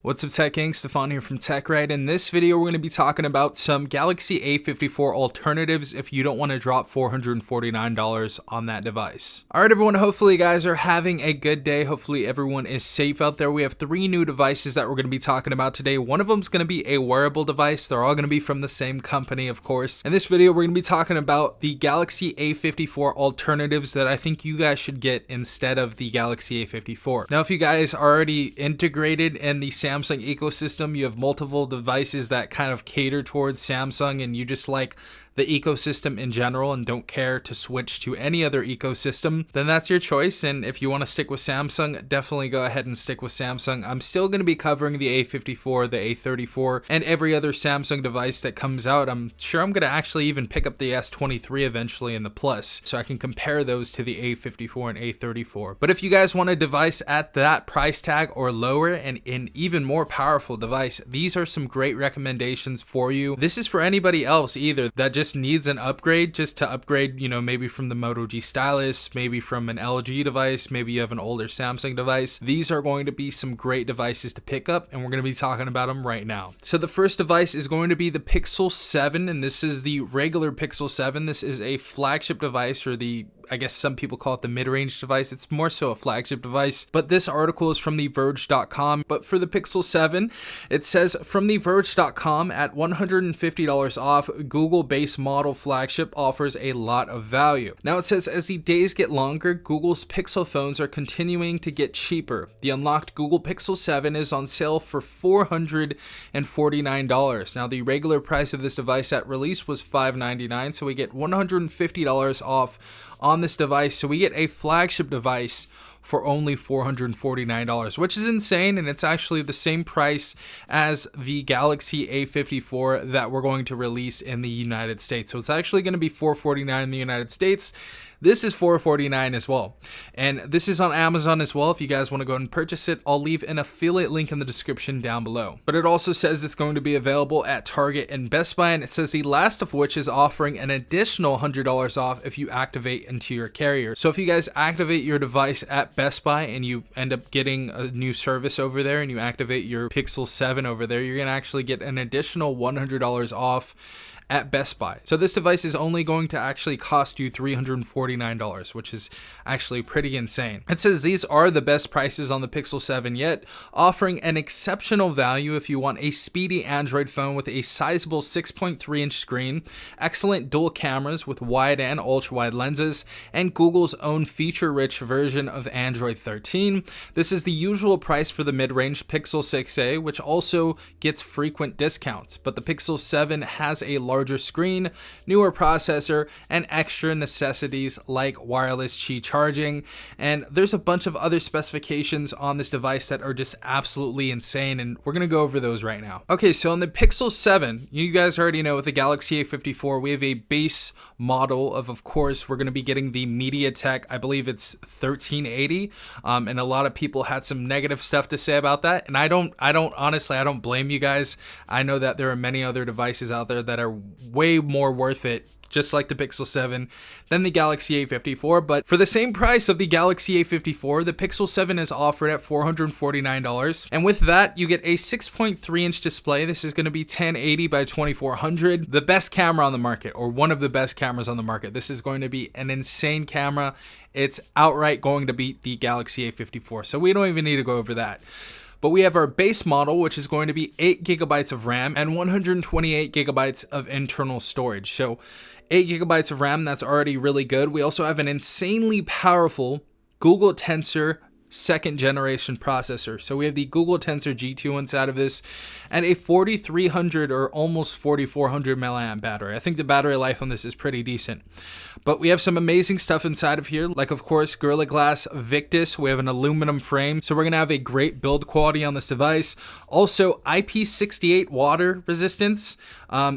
What's up, Tech Gang? Stefan here from TechRight. In this video, we're going to be talking about some Galaxy A54 alternatives if you don't want to drop $449 on that device. Alright everyone, hopefully you guys are having a good day. Hopefully everyone is safe out there. We have three new devices that we're going to be talking about today. One of them is going to be a wearable device. They're all going to be from the same company, of course. In this video, we're going to be talking about the Galaxy A54 alternatives that I think you guys should get instead of the Galaxy A54. Now, if you guys are already integrated in the Samsung ecosystem, you have multiple devices that kind of cater towards Samsung, and you just like the ecosystem in general and don't care to switch to any other ecosystem, then that's your choice. And if you want to stick with Samsung, definitely go ahead and stick with Samsung. I'm still going to be covering the A54, the A34, and every other Samsung device that comes out. I'm sure I'm going to actually even pick up the S23 eventually in the Plus, so I can compare those to the A54 and A34. But if you guys want a device at that price tag or lower and an even more powerful device, these are some great recommendations for you. This is for anybody else either that just needs an upgrade, just to upgrade, you know, maybe from the Moto G stylus, maybe from an LG device, maybe you have an older Samsung device. These are going to be some great devices to pick up, and we're going to be talking about them right now. So the first device is going to be the Pixel 7, and this is the regular Pixel 7. This is a flagship device, or I guess some people call it the mid-range device. It's more so a flagship device, but this article is from TheVerge.com. But for the Pixel 7, it says from TheVerge.com, at $150 off, Google base model flagship offers a lot of value. Now it says, as the days get longer, Google's Pixel phones are continuing to get cheaper. The unlocked Google Pixel 7 is on sale for $449. Now the regular price of this device at release was $599, so we get $150 off on this device. So we get a flagship device for only $449, which is insane, and it's actually the same price as the Galaxy A54 that we're going to release in the United States. So it's actually going to be $449 in the United States. This is $449 as well, and this is on Amazon as well. If you guys want to go and purchase it, I'll leave an affiliate link in the description down below. But it also says it's going to be available at Target and Best Buy, and it says the last of which is offering an additional $100 off if you activate into your carrier. So if you guys activate your device at Best Buy and you end up getting a new service over there and you activate your Pixel 7 over there, you're going to actually get an additional $100 off at Best Buy. So this device is only going to actually cost you $349, which is actually pretty insane. It says these are the best prices on the Pixel 7 yet, offering an exceptional value if you want a speedy Android phone with a sizable 6.3-inch screen, excellent dual cameras with wide and ultra-wide lenses, and Google's own feature-rich version of Android 13. This is the usual price for the mid-range Pixel 6a, which also gets frequent discounts, but the Pixel 7 has a larger screen, newer processor, and extra necessities like wireless Qi charging, and there's a bunch of other specifications on this device that are just absolutely insane, and we're gonna go over those right now. Okay, so on the Pixel 7, you guys already know with the Galaxy A54, we have a base model of course, we're gonna be getting the MediaTek, I believe it's 1380, and a lot of people had some negative stuff to say about that, and I don't honestly, I don't blame you guys. I know that there are many other devices out there that are way more worth it, just like the Pixel 7, than the Galaxy A54, but for the same price of the Galaxy A54, the Pixel 7 is offered at $449, and with that, you get a 6.3-inch display. This is going to be 1080 by 2400, the best camera on the market, or one of the best cameras on the market. This is going to be an insane camera. It's outright going to beat the Galaxy A54, so we don't even need to go over that. But we have our base model, which is going to be 8 gigabytes of RAM and 128 gigabytes of internal storage. So 8 gigabytes of RAM, that's already really good. We also have an insanely powerful Google Tensor second generation processor. So we have the Google Tensor G2 inside of this, and a 4300 or almost 4400 milliamp battery. I think the battery life on this is pretty decent. But we have some amazing stuff inside of here, like of course Gorilla Glass Victus. We have an aluminum frame, so we're gonna have a great build quality on this device. Also IP68 water resistance.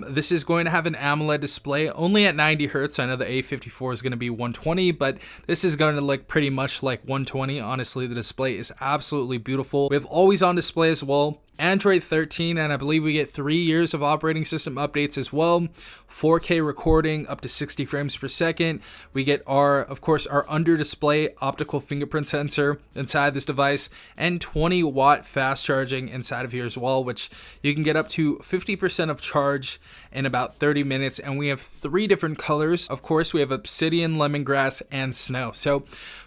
This is going to have an AMOLED display only at 90 Hertz. I know the A54 is going to be 120, but this is going to look pretty much like 120. Honestly, the display is absolutely beautiful. We have always on display as well, Android 13, and I believe we get 3 years of operating system updates as well. 4K recording up to 60 frames per second. We get of course, our under display optical fingerprint sensor inside this device, and 20-watt fast charging inside of here as well, which you can get up to 50% of charge in about 30 minutes. And we have 3 different colors. Of course, we have obsidian, lemongrass, and snow. So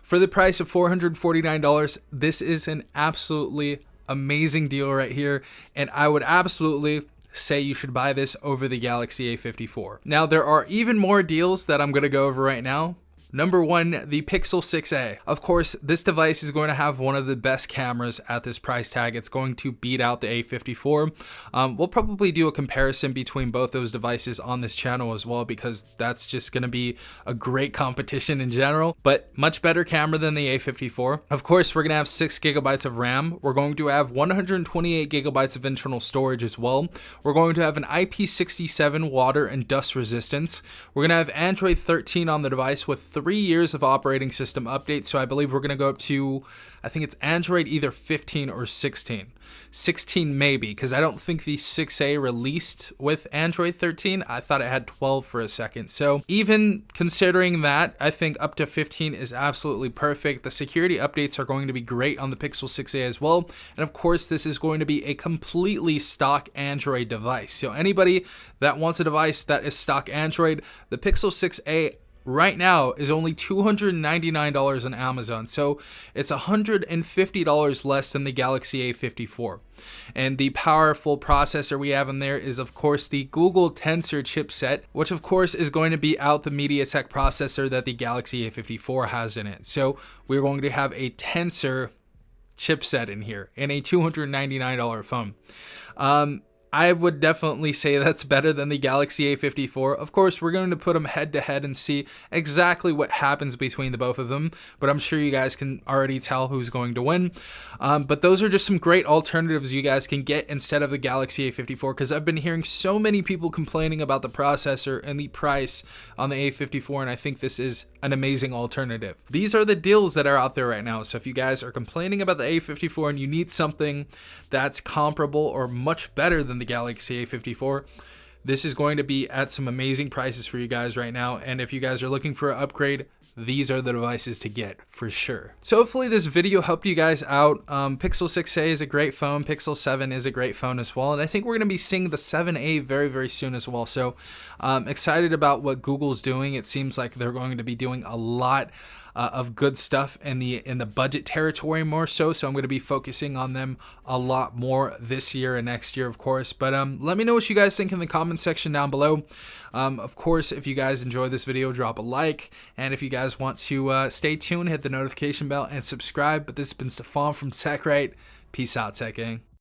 for the price of $449, this is an absolutely amazing deal right here, and I would absolutely say you should buy this over the Galaxy A54. Now, there are even more deals that I'm going to go over right now. Number 1, the Pixel 6a. Of course, this device is going to have one of the best cameras at this price tag. It's going to beat out the A54. We'll probably do a comparison between both those devices on this channel as well, because that's just going to be a great competition in general, but much better camera than the A54. Of course, we're going to have 6 gigabytes of RAM. We're going to have 128 gigabytes of internal storage as well. We're going to have an IP67 water and dust resistance. We're going to have Android 13 on the device with 3 years of operating system updates. So I believe we're going to go up to, I think it's Android either 15 or 16. 16 maybe, because I don't think the 6A released with Android 13. I thought it had 12 for a second. So even considering that, I think up to 15 is absolutely perfect. The security updates are going to be great on the Pixel 6a as well. And of course, this is going to be a completely stock Android device. So anybody that wants a device that is stock Android, the Pixel 6a right now is only $299 on Amazon. So it's $150 less than the Galaxy A54. And the powerful processor we have in there is, of course, the Google Tensor chipset, which of course is going to be out the MediaTek processor that the Galaxy A54 has in it. So we're going to have a Tensor chipset in here in a $299 phone. I would definitely say that's better than the Galaxy A54. Of course, we're going to put them head to head and see exactly what happens between the both of them, but I'm sure you guys can already tell who's going to win. But those are just some great alternatives you guys can get instead of the Galaxy A54, because I've been hearing so many people complaining about the processor and the price on the A54, and I think this is an amazing alternative. These are the deals that are out there right now. So if you guys are complaining about the A54 and you need something that's comparable or much better than the Galaxy A54, this is going to be at some amazing prices for you guys right now. And if you guys are looking for an upgrade, these are the devices to get for sure. So hopefully this video helped you guys out. Pixel 6a is a great phone. Pixel 7 is a great phone as well. And I think we're going to be seeing the 7a very, very soon as well. So excited about what Google's doing. It seems like they're going to be doing a lot of good stuff in the budget territory more so. So I'm going to be focusing on them a lot more this year and next year, of course. But let me know what you guys think in the comment section down below. Of course, if you guys enjoyed this video, drop a like. And if you guys want to stay tuned, hit the notification bell and subscribe. But this has been Stefan from TechRight. Peace out, Tech Gang.